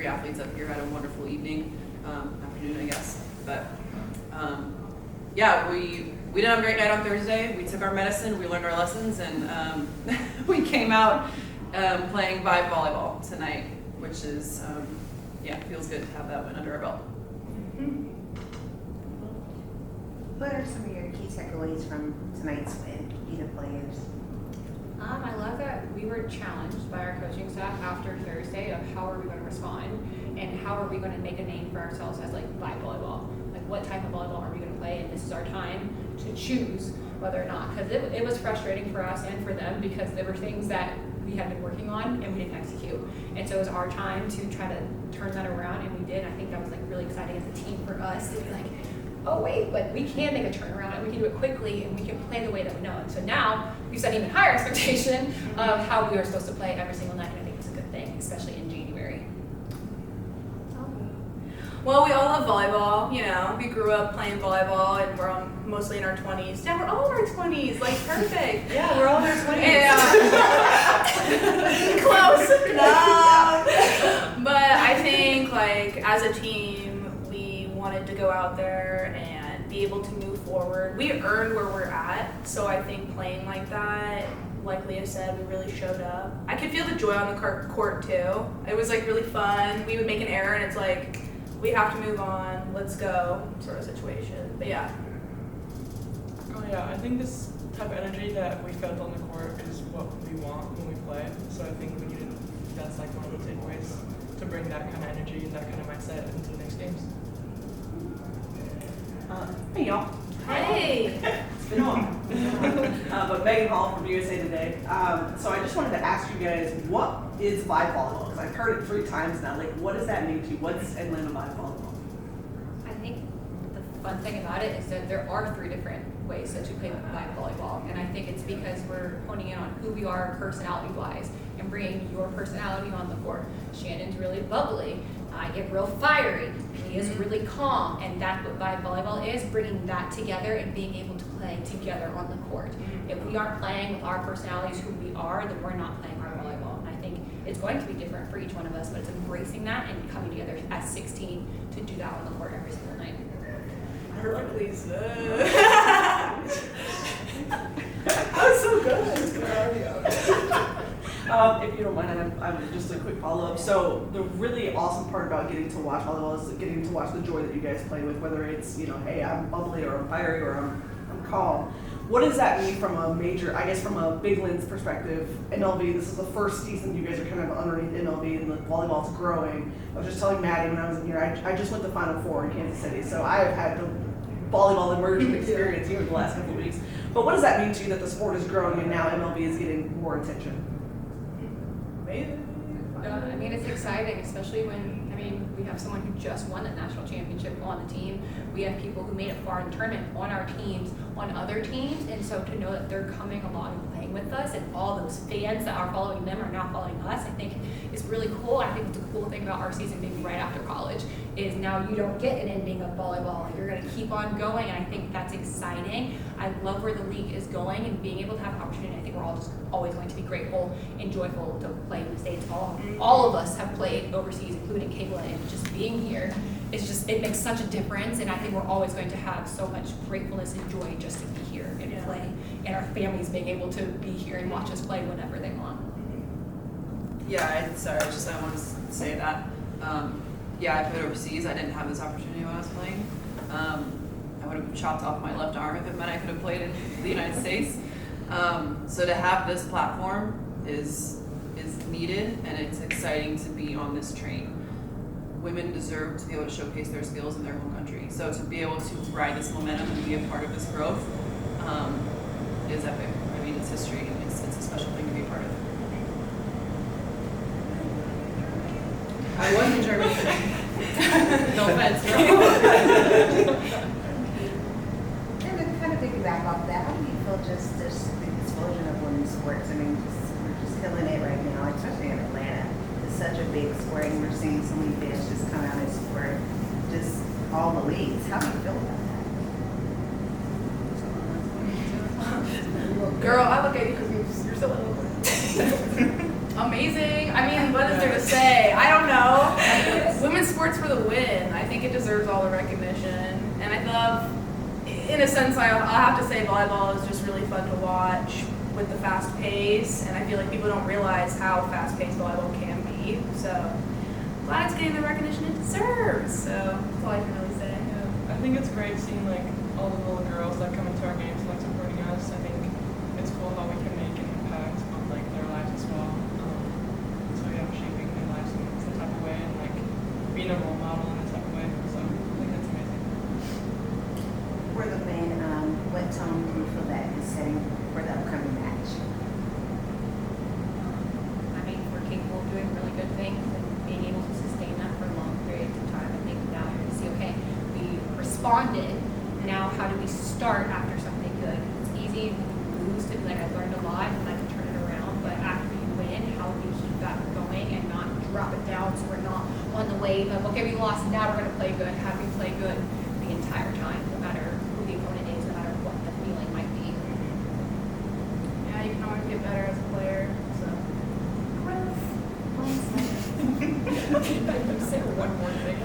athletes up here had a wonderful afternoon, I guess. But yeah, we didn't have a great night on Thursday. We took our medicine, we learned our lessons, and we came out playing vibe volleyball tonight, which is, feels good to have that win under our belt. What are some of your key takeaways from tonight's win, be the players? I love that we were challenged by our coaching staff after Thursday of how are we going to respond and how are we going to make a name for ourselves as like vibe volleyball. Like what type of volleyball are we going to play, and this is our time to choose whether or not, because it was frustrating for us and for them because there were things that we had been working on and we didn't execute, and so it was our time to try to turn that around, and we did. I think that was like really exciting as a team for us to be like, oh wait, but we can make a turnaround and we can do it quickly and we can play the way that we know. And so now we've set an even higher expectation of how we are supposed to play every single night, and I think it's a good thing, especially in January. Well, we all love volleyball, you know. We grew up playing volleyball and we're all mostly in our 20s. Yeah, we're all in our 20s, like perfect. Yeah, we're all in our 20s. Close. No. But I think like as a team, we wanted to go out there and be able to move forward. We earned where we're at, so I think playing like that, like Leah said, we really showed up. I could feel the joy on the court too. It was like really fun. We would make an error and it's like, we have to move on, let's go, sort of situation. But yeah. Oh yeah, I think this type of energy that we felt on the court is what we want when we play. So I think we needed, that's like one of the takeaways, to bring that kind of energy and that kind of mindset into the next games. Hey y'all. Hey! It's been a while. But Megan Hall from USA Today. So I just wanted to ask you guys, what is vibe volleyball? Because I've heard it 3 times now. Like, what does that mean to you? What's Atlanta vibe volleyball? I think the fun thing about it is that there are 3 different ways that you play vibe volleyball, and I think it's because we're honing in on who we are personality-wise and bringing your personality on the court. Shannon's really bubbly. I get real fiery. He is really calm, and that's what vibe volleyball is, bringing that together and being able to play together on the court. If we aren't playing with our personalities, who we are, then we're not playing our volleyball. And I think it's going to be different for each one of us, but it's embracing that and coming together as 16 to do that on the court every single night. I heard like Lisa. That's so good. If you don't mind, I'm just a quick follow-up. So the really awesome part about getting to watch volleyball is getting to watch the joy that you guys play with, whether it's, you know, hey, I'm bubbly or I'm fiery or I'm calm. What does that mean from a Big Lens perspective? MLB, this is the first season you guys are kind of underneath MLB and the volleyball's growing. I was just telling Maddie when I was in here, I just went to Final Four in Kansas City, so I have had the volleyball immersion experience here in the last couple of weeks. But what does that mean to you that the sport is growing and now MLB is getting more attention? I mean, it's exciting, especially when, we have someone who just won the national championship on the team. We have people who made it far in the tournament on our teams, on other teams, and so to know that they're coming along and playing with us, and all those fans that are following them are now following us, I think is really cool. I think it's a cool thing about our season being right after college is now you don't get an ending of volleyball. You're going to keep on going, and I think that's exciting. I love where the league is going and being able to have an opportunity. I think we're all just always going to be grateful and joyful to play in the States. All of us have played overseas, including Kayla, and just being here, it makes such a difference, and I think we're always going to have so much gratefulness and joy just to be here and play, and our families being able to be here and watch us play whenever they want. Yeah, I wanted to say that. I played overseas. I didn't have this opportunity when I was playing. I would have chopped off my left arm if it meant I could have played in the United States. So to have this platform is needed, and it's exciting to be on this train. Women deserve to be able to showcase their skills in their home country. So to be able to ride this momentum and be a part of this growth is epic. It's history, and it's a special thing to be a part of. I was in Germany. No offense, girl. And to kind of piggyback off that, how do you feel just the explosion of women's sports? We're just killing it right now, especially in Atlanta. It's such a big sport, and we're seeing so many fans just come out and support just all the leagues. How do you feel about that? Girl, I look at you because you're so eloquent. Amazing. What is there to say? I don't know. for the win. I think it deserves all the recognition. And I love, in a sense, I'll have to say volleyball is just really fun to watch with the fast pace. And I feel like people don't realize how fast-paced volleyball can be. So glad it's getting the recognition it deserves. So that's all I can really say. Yeah, I think it's great seeing like all the little girls that come into our games and like supporting us. I think it's cool how we can make an impact on like their lives as well. So yeah, shaping their lives in some type of way and like being a role model in a type of way. So I think that's amazing. For the men, what tone do you feel that is setting for the upcoming match? I mean, we're capable of doing really good things and being able to sustain that for long periods of time. I think now you're going to see, okay, we responded. Now how do we start after something good? It's easy when you lose to be like, I learned a lot and I can turn it around. But after you win, how do we keep that going and not drop it down so we're not on the wave of, okay, we lost, now we're going to play good. How do we play good the entire time, no matter who the opponent is, no matter what the feeling might be? Yeah, you can always get better as a player. So Say one more thing.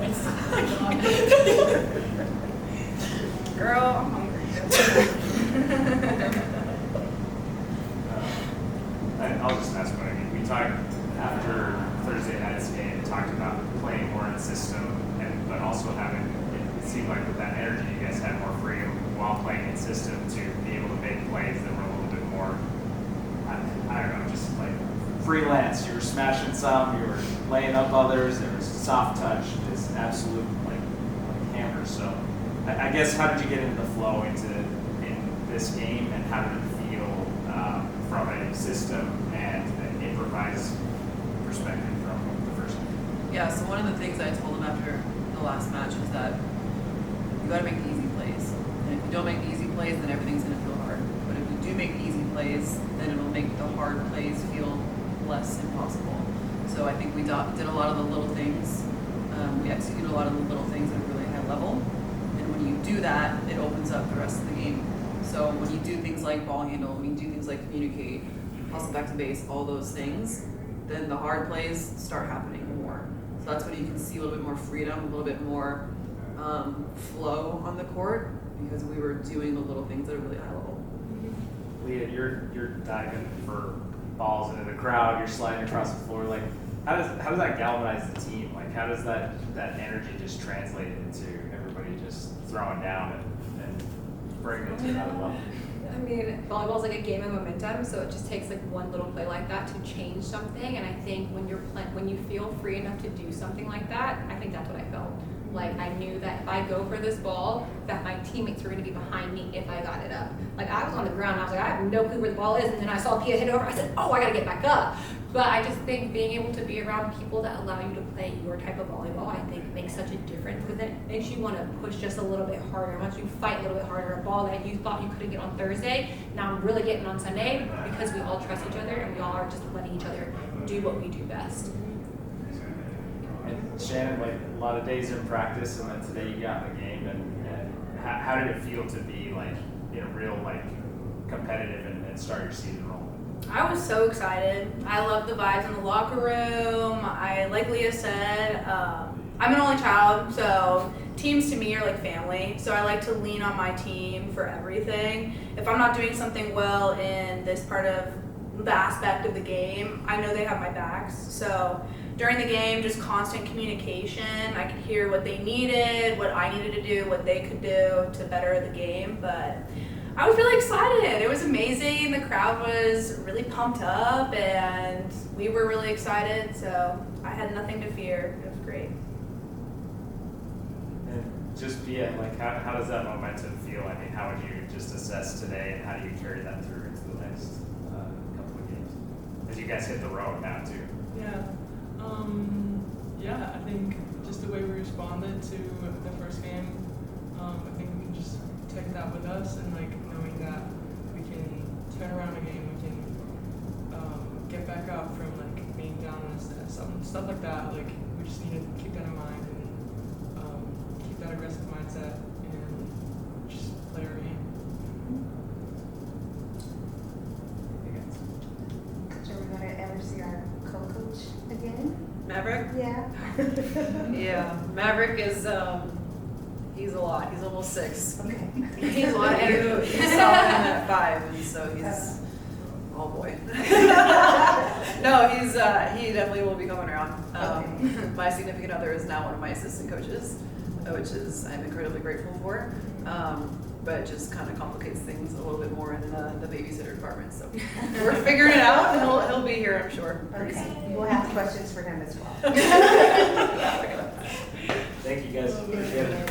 girl, I'm hungry. I'll just ask what I mean. We talked after Thursday night's game, talked about playing more in the system, but also having, it seemed like with that energy, you guys had more freedom while playing in system to be able to make plays that were a little bit more, I don't know, just like freelance. You were smashing some, you were laying up others, there was soft touch, just absolute like hammers. So I guess how did you get into the flow in this game, and how did it feel from a system and an improvised perspective from the first game? Yeah, so one of the things I told him after the last match was that you gotta make the easy plays. And if you don't make the easy plays, then everything's gonna feel hard. But if you do make the easy plays, then it'll make the hard plays feel less impossible. So I think we did a lot of the little things. We executed a lot of the little things at a really high level. And when you do that, it opens up the rest of the game. So when you do things like ball handle, when you do things like communicate, hustle back to base, all those things, then the hard plays start happening more. So that's when you can see a little bit more freedom, a little bit more flow on the court, because we were doing the little things at a really high level. Leah, you're diving for balls into the crowd, you're sliding across the floor. Like, how does that galvanize the team? Like, how does that energy just translate into everybody just throwing down and bringing the team out of level? I mean, volleyball is like a game of momentum, so it just takes like one little play like that to change something. And I think when you feel free enough to do something like that, I think that's what I felt. Like, I knew that if I go for this ball, that my teammates were going to be behind me if I got it up. Like, I was on the ground, I was like, I have no clue where the ball is, and then I saw Pia hit over, I said, oh, I got to get back up. But I just think being able to be around people that allow you to play your type of volleyball, I think makes such a difference, because it makes you want to push just a little bit harder. Once you fight a little bit harder, a ball that you thought you couldn't get on Thursday, now I'm really getting on Sunday, because we all trust each other, and we all are just letting each other do what we do best. And Shannon, like a lot of days in practice, and then today you got in the game, and how did it feel to be like in a real like competitive and start your season rolling? I was so excited. I love the vibes in the locker room. Like Leah said, I'm an only child, so teams to me are like family. So I like to lean on my team for everything. If I'm not doing something well in this part of the aspect of the game, I know they have my backs. So during the game, just constant communication. I could hear what they needed, what I needed to do, what they could do to better the game. But I was really excited. It was amazing. The crowd was really pumped up, and we were really excited. So I had nothing to fear. It was great. And just Pia, like how does that momentum feel? I mean, how would you just assess today, and how do you carry that through into the next couple of games? As you guys hit the road now too. Yeah, I think just the way we responded to the first game, I think we can just take that with us, and like knowing that we can turn around a game, we can get back up from like being down in a set, stuff like that. Like, we just need to keep that in mind and keep that aggressive mindset and just play our game. Coach, are we going to ever see our co-coach again? Maverick? Yeah. Yeah, Maverick is, he's a lot. He's almost 6. Okay. He's a lot of energy. He's solid at 5, and so he's, oh boy. No, he definitely will be coming around. My significant other is now one of my assistant coaches, which is I'm incredibly grateful for. But it just kind of complicates things a little bit more in the babysitter department. So we're figuring it out, and he'll be here, I'm sure. Pretty Okay, soon. we'll have questions for him as well. Thank you guys. Appreciate it.